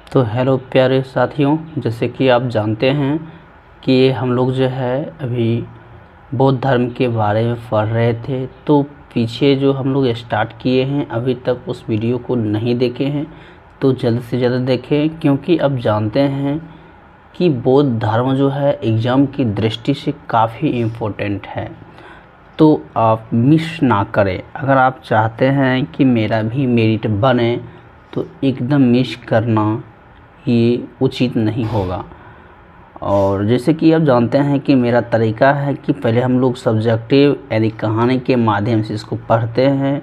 तो हेलो प्यारे साथियों, जैसे कि आप जानते हैं कि हम लोग जो है अभी बौद्ध धर्म के बारे में पढ़ रहे थे। तो पीछे जो हम लोग स्टार्ट किए हैं अभी तक उस वीडियो को नहीं देखे हैं तो जल्द से जल्द देखें, क्योंकि अब जानते हैं कि बौद्ध धर्म जो है एग्ज़ाम की दृष्टि से काफ़ी इम्पोर्टेंट है। तो आप मिस ना करें। अगर आप चाहते हैं कि मेरा भी मेरिट बने तो एकदम मिस करना ये उचित नहीं होगा। और जैसे कि आप जानते हैं कि मेरा तरीका है कि पहले हम लोग सब्जेक्टिव यानी कहानी के माध्यम से इसको पढ़ते हैं,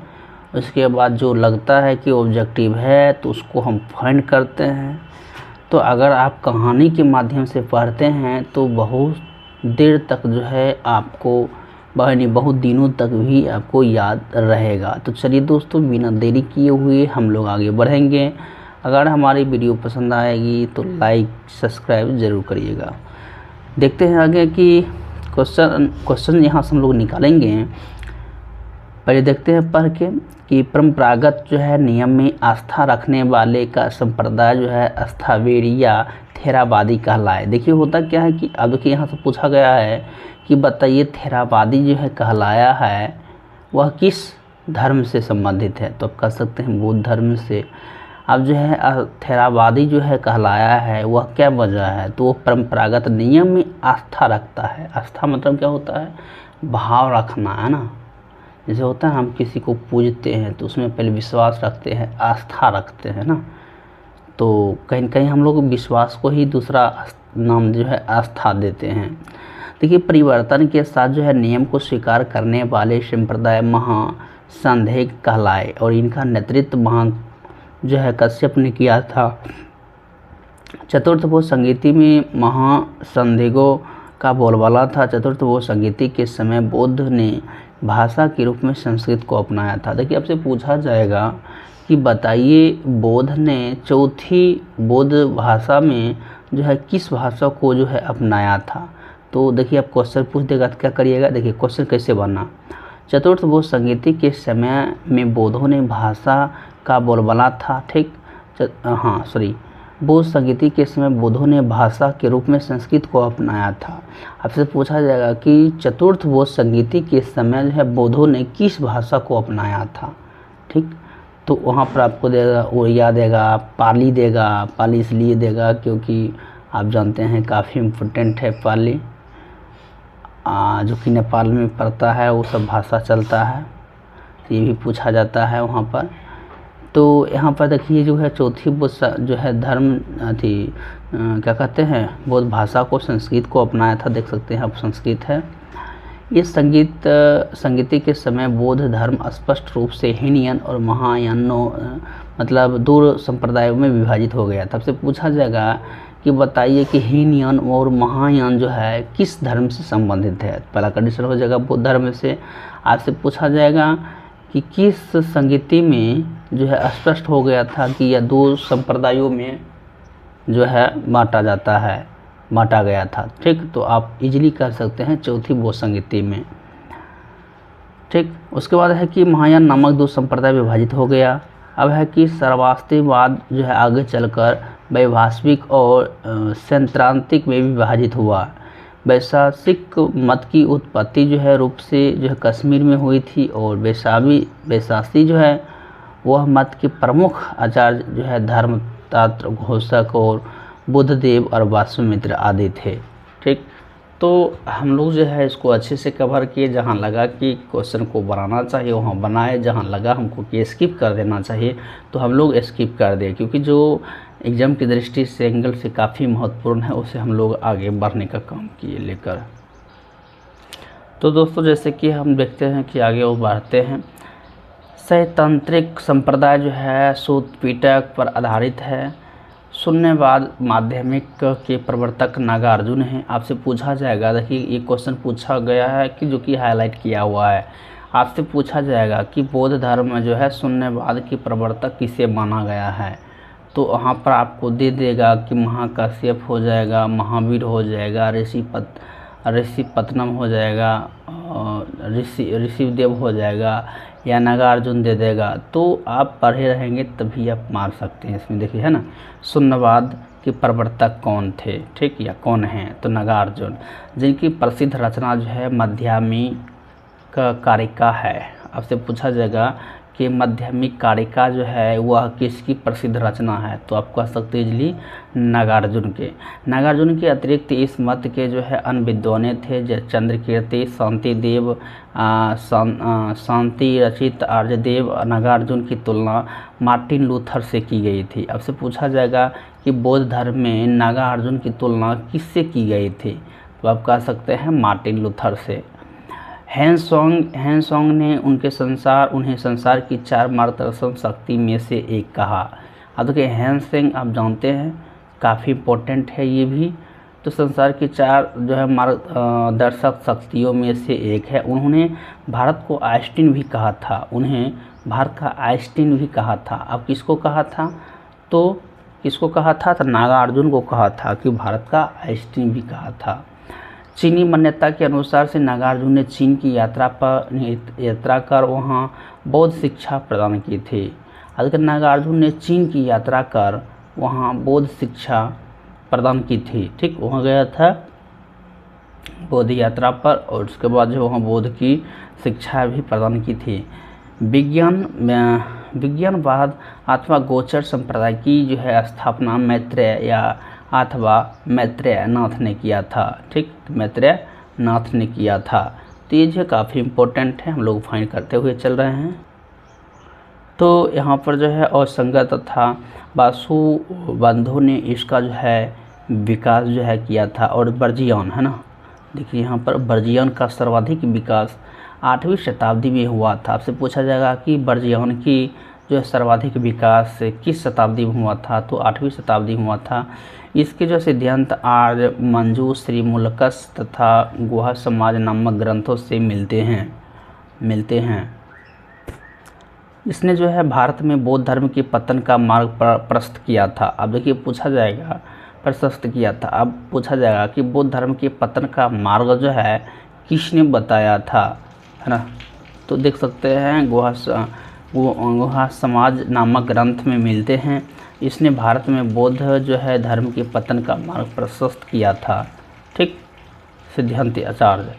उसके बाद जो लगता है कि ऑब्जेक्टिव है तो उसको हम फाइंड करते हैं। तो अगर आप कहानी के माध्यम से पढ़ते हैं तो बहुत देर तक जो है आपको बहुत दिनों तक भी आपको याद रहेगा। तो चलिए दोस्तों, बिना देरी किए हुए हम लोग आगे बढ़ेंगे। अगर हमारी वीडियो पसंद आएगी तो लाइक सब्सक्राइब ज़रूर करिएगा। देखते हैं आगे कि क्वेश्चन यहाँ से हम लोग निकालेंगे। पहले देखते हैं पढ़ के कि परंपरागत जो है नियम में आस्था रखने वाले का संप्रदाय जो है अस्थावेरिया थेरावादी कहलाए। देखिए होता क्या है कि अब देखिए यहाँ से पूछा गया है कि बताइए थेरावादी जो है कहलाया है वह किस धर्म से संबंधित है। तो आप कह सकते हैं बौद्ध धर्म से। अब जो है थेरावादी जो है कहलाया है वह क्या वजह है, तो वो परंपरागत नियम में आस्था रखता है। आस्था मतलब क्या होता है, भाव रखना है ना। जैसे होता है हम किसी को पूजते हैं तो उसमें पहले विश्वास रखते हैं, आस्था रखते हैं ना। तो कहीं न कहीं हम लोग विश्वास को ही दूसरा नाम जो है आस्था देते हैं। देखिए परिवर्तन के साथ जो है नियम को स्वीकार करने वाले संप्रदाय महासंदेह कहलाए और इनका नेतृत्व जो है कश्यप ने किया था। चतुर्थ वो संगीति में महासंदेहों का बोलबाला था। चतुर्थ वो संगीति के समय बौद्ध ने भाषा के रूप में संस्कृत को अपनाया था। देखिए आपसे पूछा जाएगा कि बताइए बौद्ध ने चौथी बौद्ध भाषा में जो है किस भाषा को जो है अपनाया था। तो देखिए आप क्वेश्चन पूछ देगा तो क्या करिएगा। देखिए क्वेश्चन कैसे बनना, चतुर्थ बौद्ध संगीति के समय में बौद्धों ने भाषा का बोलबाला था। ठीक, बौद्ध संगीति के समय बौद्धों ने भाषा के रूप में संस्कृत को अपनाया था। आपसे पूछा जाएगा कि चतुर्थ बौद्ध संगीति के समय जो है बौद्धों ने किस भाषा को अपनाया था। ठीक, तो वहाँ पर आपको देगा ओडिया देगा, पाली देगा। पाली इसलिए देगा क्योंकि आप जानते हैं काफ़ी इम्पोर्टेंट है पाली, जो कि नेपाल में पड़ता है, वो सब भाषा चलता है। तो ये भी पूछा जाता है वहाँ पर। तो यहाँ पर देखिए जो है चौथी बौद्ध जो है धर्म क्या कहते हैं बौद्ध भाषा को संस्कृत को अपनाया था। देख सकते हैं आप संस्कृत है। ये संगीति के समय बौद्ध धर्म स्पष्ट रूप से हीनयान और महायानों मतलब दो संप्रदायों में विभाजित हो गया था। आपसे पूछा जाएगा कि बताइए कि हीनयान और महायान जो है किस धर्म से संबंधित है। पहला कंडीशन हो जाएगा बौद्ध धर्म से। आपसे पूछा जाएगा कि किस संगीति में जो है स्पष्ट हो गया था कि यह दो संप्रदायों में जो है बांटा गया था। ठीक, तो आप इजीली कर सकते हैं चौथी बौद्ध संगीति में। ठीक, उसके बाद है कि महायान नामक दो संप्रदाय विभाजित हो गया। अब है कि सर्वास्तिवाद जो है आगे चलकर वैभाषिक और सैद्धांतिक में भी विभाजित हुआ। वैशासिक मत की उत्पत्ति जो है रूप से जो है कश्मीर में हुई थी और वैशासी जो है वह मत के प्रमुख आचार्य जो है धर्मतात्र घोषक और बुद्धदेव और वासुमित्र आदि थे। ठीक, तो हम लोग जो है इसको अच्छे से कवर किए। जहाँ लगा कि क्वेश्चन को बनाना चाहिए वहाँ बनाए, जहाँ लगा हमको कि स्किप कर देना चाहिए तो हम लोग स्किप कर दें, क्योंकि जो एग्ज़ाम की दृष्टि से एंगल से काफ़ी महत्वपूर्ण है उसे हम लोग आगे बढ़ने का काम किए लेकर। तो दोस्तों जैसे कि हम देखते हैं कि आगे वो बढ़ते हैं। सैद्धांतिक संप्रदाय जो है सूत पिटक पर आधारित है। शून्यवाद माध्यमिक के प्रवर्तक नागार्जुन हैं। आपसे पूछा जाएगा, देखिए ये क्वेश्चन पूछा गया है कि जो कि हाईलाइट किया हुआ है। आपसे पूछा जाएगा कि बौद्ध धर्म में जो है शून्यवाद के प्रवर्तक किसे माना गया है। तो वहाँ पर आपको दे देगा कि महाकाश्यप हो जाएगा, महावीर हो जाएगा, ऋषिपत्नम हो जाएगा ऋषि देव हो जाएगा या नागार्जुन दे देगा, तो आप पढ़े रहेंगे तभी आप मार सकते हैं। इसमें देखिए है ना, शून्यवाद के प्रवर्तक कौन थे, ठीक, या कौन हैं, तो नागार्जुन, जिनकी प्रसिद्ध रचना जो है माध्यमिक कारिका है। आपसे पूछा जाएगा कि माध्यमिक कारिका जो है वह किसकी प्रसिद्ध रचना है, तो आप कह सकते हैं इजली नागार्जुन के अतिरिक्त इस मत के जो है अन्य विद्वान थे, जैसे चंद्रकीर्ति, शांतिदेव, शांति रचित, आर्यदेव। नागार्जुन की तुलना मार्टिन लूथर से की गई थी। आपसे पूछा जाएगा कि बौद्ध धर्म में नागार्जुन की तुलना किससे की गई थी, तो आप कह सकते हैं मार्टिन लूथर से। हैंसोंग ने उन्हें संसार की 4 मार्गदर्शन शक्ति में से एक कहा। अब देखिए हैंसोंग आप जानते हैं काफ़ी इम्पोर्टेंट है ये भी, तो संसार की 4 जो है मार्गदर्शक शक्तियों में से एक है। उन्होंने भारत को आइंस्टीन भी कहा था, उन्हें भारत का आइंस्टीन भी कहा था। अब किसको कहा था, तो किसको कहा था, तो नागार्जुन को कहा था कि भारत का आइंस्टीन भी कहा था। चीनी मान्यता के अनुसार से नागार्जुन ने चीन की यात्रा कर वहां बौद्ध शिक्षा प्रदान की थी। अगर नागार्जुन ने चीन की यात्रा कर वहां बौद्ध शिक्षा प्रदान की थी, ठीक, वहां गया था बौद्ध यात्रा पर, और उसके बाद जो वहाँ बौद्ध की शिक्षा भी प्रदान की थी। विज्ञानवाद अथवा गोचर संप्रदाय की जो है स्थापना मैत्रेय अथवा मैत्रेय नाथ ने किया था, ठीक, मैत्रेय नाथ ने किया था। तो ये जो काफ़ी इम्पोर्टेंट है, हम लोग फाइंड करते हुए चल रहे हैं। तो यहाँ पर जो है और संगत तथा वासु बंधु ने इसका जो है विकास जो है किया था। और बर्जियान है ना, देखिए यहाँ पर बर्जियान का सर्वाधिक विकास 8वीं शताब्दी में हुआ था। आपसे पूछा जाएगा कि बर्जियान की जो सर्वाधिक विकास किस शताब्दी में हुआ था, तो 8वीं शताब्दी में हुआ था। इसके जो सिद्धांत आर्य, मंजू, श्रीमूलकस तथा गुहा समाज नामक ग्रंथों से मिलते हैं। इसने जो है भारत में बौद्ध धर्म के पतन का मार्ग प्रशस्त किया था। अब देखिए पूछा जाएगा प्रशस्त किया था, अब पूछा जाएगा कि बौद्ध धर्म के पतन का मार्ग जो है किसने बताया था, है ना, तो देख सकते हैं गुहा समाज नामक ग्रंथ में मिलते हैं। इसने भारत में बौद्ध जो है धर्म के पतन का मार्ग प्रशस्त किया था, ठीक, सिद्धांत आचार्य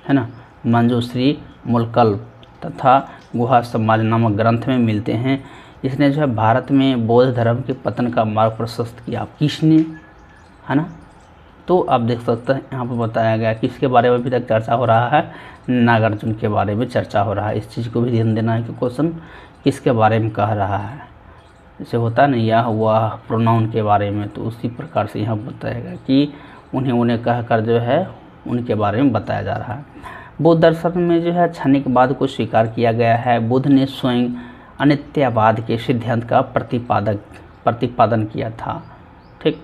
है ना, मंजूश्री मूलकल्प तथा गुहा समाज नामक ग्रंथ में मिलते हैं। इसने जो है भारत में बौद्ध धर्म के पतन का मार्ग प्रशस्त किया, किसने, है ना, तो आप देख सकते हैं यहाँ पर बताया गया कि इसके बारे में अभी तक चर्चा हो रहा है, नागार्जुन के बारे में चर्चा हो रहा है। इस चीज़ को भी ध्यान देना है कि क्वेश्चन किसके बारे में कह रहा है, जैसे होता नहीं यह हुआ प्रोनाउन के बारे में, तो उसी प्रकार से यहाँ बताएगा कि उन्हें कहकर जो है उनके बारे में बताया जा रहा है। बौद्ध दर्शन में जो है क्षणिकवाद को स्वीकार किया गया है। बुद्ध ने स्वयं अनित्यवाद के सिद्धांत का प्रतिपादन किया था, ठीक।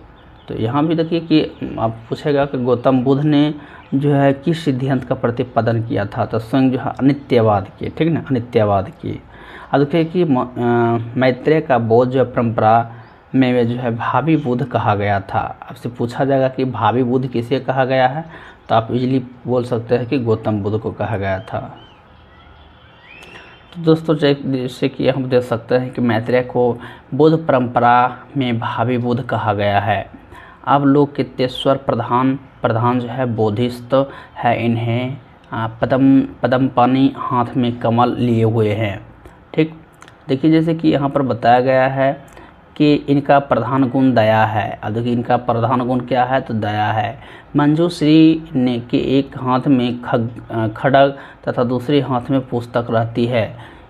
तो यहाँ भी देखिए कि आप पूछेगा कि गौतम बुद्ध ने जो है किस सिद्धांत का प्रतिपादन किया था, तो स्वयं जो है अनित्यवाद के, ठीक ना, अनित्यवाद की। अब देखिए कि मैत्रेय का बौद्ध जो परंपरा में जो है भावी बुद्ध कहा गया था। आपसे पूछा जाएगा कि भावी बुद्ध किसे कहा गया है, तो आप इजीली बोल सकते हैं कि गौतम बुद्ध को कहा गया था। तो दोस्तों जैसे कि हम देख सकते हैं कि मैत्रेय को बुद्ध परंपरा में भावी बुद्ध कहा गया है। अब लोग कितेश्वर प्रधान जो है बोधिस्त है, इन्हें पद्म पानी हाथ में कमल लिए हुए हैं, ठीक। देखिए जैसे कि यहाँ पर बताया गया है कि इनका प्रधान गुण दया है। अब देखिए इनका प्रधान गुण क्या है, तो दया है। मंजूश्री ने के एक हाथ में खड्ग तथा दूसरे हाथ में पुस्तक रहती है।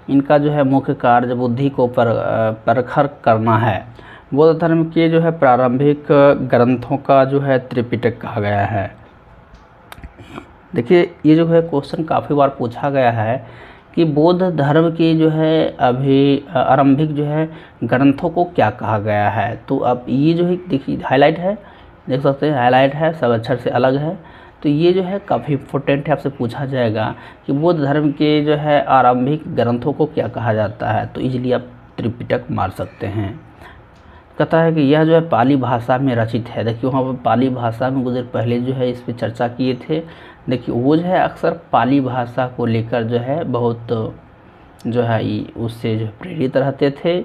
इनका जो है मुख्य कार्य बुद्धि को परखर करना है। बौद्ध धर्म के जो है प्रारंभिक ग्रंथों का जो है त्रिपिटक कहा गया है। देखिए ये जो है क्वेश्चन काफ़ी बार पूछा गया है कि बौद्ध धर्म के जो है आरंभिक जो है ग्रंथों को क्या कहा गया है, तो अब ये जो है देखिए हाईलाइट है, देख सकते हैं हाईलाइट है, सब अक्षर से अलग है। तो ये जो है काफ़ी इम्पोर्टेंट है, आपसे पूछा जाएगा कि बौद्ध धर्म के जो है आरंभिक ग्रंथों को क्या कहा जाता है, तो इजीली आप त्रिपिटक मार सकते हैं। कहता है कि यह जो है पाली भाषा में रचित है। देखिए वहाँ पर पाली भाषा में गुजर पहले जो है इस पर चर्चा किए थे, देखिए वो जो है अक्सर पाली भाषा को लेकर जो है बहुत जो है उससे जो प्रेरित रहते थे,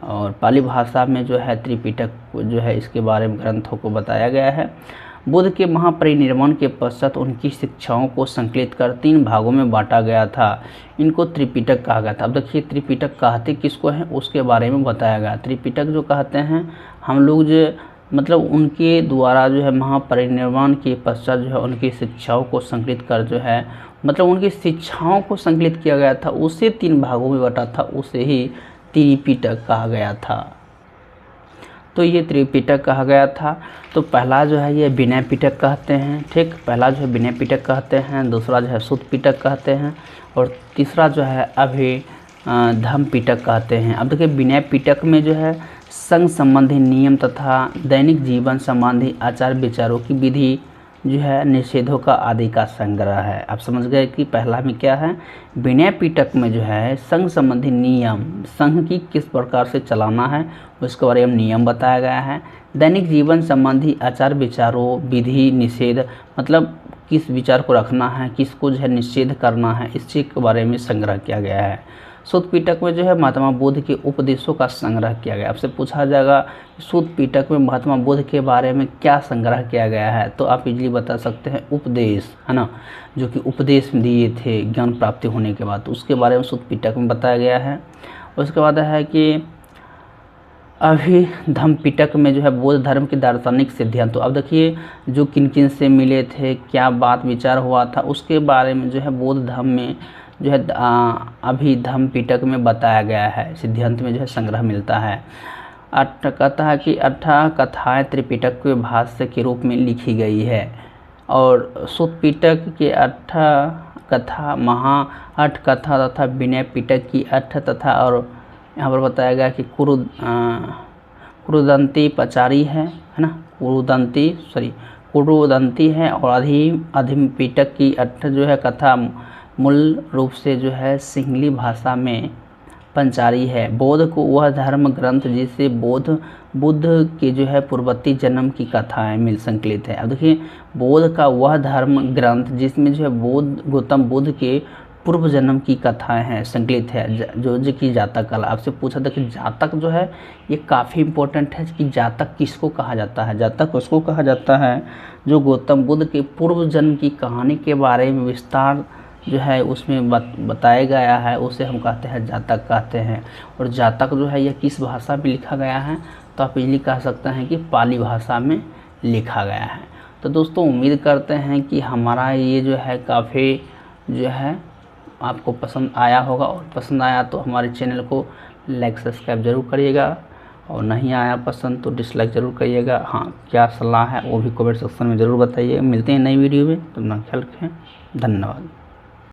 और पाली भाषा में जो है त्रिपिटक जो है इसके बारे में ग्रंथों को बताया गया है। बुद्ध के महापरिनिर्वाण के पश्चात उनकी शिक्षाओं को संकलित कर 3 भागों में बांटा गया था। इनको त्रिपिटक कहा गया था। अब देखिए त्रिपिटक कहते किसको हैं उसके बारे में बताया गया। त्रिपिटक जो कहते हैं हम लोग जो मतलब उनके द्वारा जो है महापरिनिर्वाण के पश्चात जो है उनकी शिक्षाओं को संकलित कर जो है मतलब उनकी शिक्षाओं को संकलित किया गया था, उसे 3 भागों में बटा था, उसे ही त्रिपिटक कहा गया था। तो ये त्रिपिटक कहा गया था। तो पहला जो है ये विनय पिटक कहते हैं, ठीक, पहला जो है विनय पिटक कहते हैं, दूसरा जो है सुत्त पिटक कहते हैं, और तीसरा जो है अभिधम्म पिटक कहते हैं। अब देखिए विनय पिटक में जो है संघ संबंधी नियम तथा दैनिक जीवन संबंधी आचार विचारों की विधि जो है निषेधों का आदि का संग्रह है। आप समझ गए कि पहला में क्या है। विनय पिटक में जो है संघ संबंधी नियम, संघ की किस प्रकार से चलाना है उसके बारे में नियम बताया गया है। दैनिक जीवन संबंधी आचार विचारों विधि निषेध मतलब किस विचार को रखना है, किसको जो है निषेध करना है, इस चीज़ के बारे में संग्रह किया गया है। सुत्त पिटक में जो है महात्मा बुद्ध के उपदेशों का संग्रह किया गया। आपसे पूछा जाएगा सुत्त पिटक में महात्मा बुद्ध के बारे में क्या संग्रह किया गया है, तो आप इजीली बता सकते हैं उपदेश, है ना, जो कि उपदेश दिए थे ज्ञान प्राप्ति होने के बाद, तो उसके बारे में सुत्त पिटक में बताया गया है। उसके बाद है कि अभिधम्म पिटक में जो है बौद्ध धर्म के दार्शनिक सिद्धांत। तो अब देखिए जो किन किन से मिले थे, क्या बात विचार हुआ था, उसके बारे में जो है बौद्ध धर्म में जो है अभिधम्म पिटक में बताया गया है, सिद्धांत में जो है संग्रह मिलता है। कहता है कि 8 कथाएँ त्रिपिटक के भाष्य के रूप में लिखी गई है, और सुत्त पिटक के 8 कथा 8 कथा तथा विनय पिटक की 8 तथा, और यहाँ पर बताया गया कि कुरुदंती पचारी है ना, कुरुदंती है, और अभिधम्म पिटक की 8 जो है कथा मूल रूप से जो है सिंहली भाषा में पंचारी है। बौद्ध को वह धर्म ग्रंथ जिससे बुद्ध के जो है पूर्ववर्ती जन्म की कथाएं मिल संकलित है। अब देखिए बौद्ध का वह धर्म ग्रंथ जिसमें जो है गौतम बुद्ध के पूर्व जन्म की कथाएं हैं संकलित है, जो कि जातक कला। आपसे पूछा था कि जातक जो है ये काफ़ी इम्पोर्टेंट है कि जातक किसको कहा जाता है। जातक उसको कहा जाता है जो गौतम बुद्ध के पूर्व जन्म की कहानी के बारे में विस्तार जो है उसमें बताया गया है, उसे हम कहते हैं जातक कहते हैं। और जातक जो है यह किस भाषा में लिखा गया है, तो आप इजीली कह सकते हैं कि पाली भाषा में लिखा गया है। तो दोस्तों उम्मीद करते हैं कि हमारा ये जो है काफ़ी जो है आपको पसंद आया होगा, और पसंद आया तो हमारे चैनल को लाइक सब्सक्राइब ज़रूर करिएगा, और नहीं आया पसंद तो डिसलाइक ज़रूर करिएगा। हाँ, क्या सलाह है वो भी कमेंट सेक्शन में ज़रूर बताइए। मिलते हैं नई वीडियो में, तो अपना ख्याल रखें। धन्यवाद।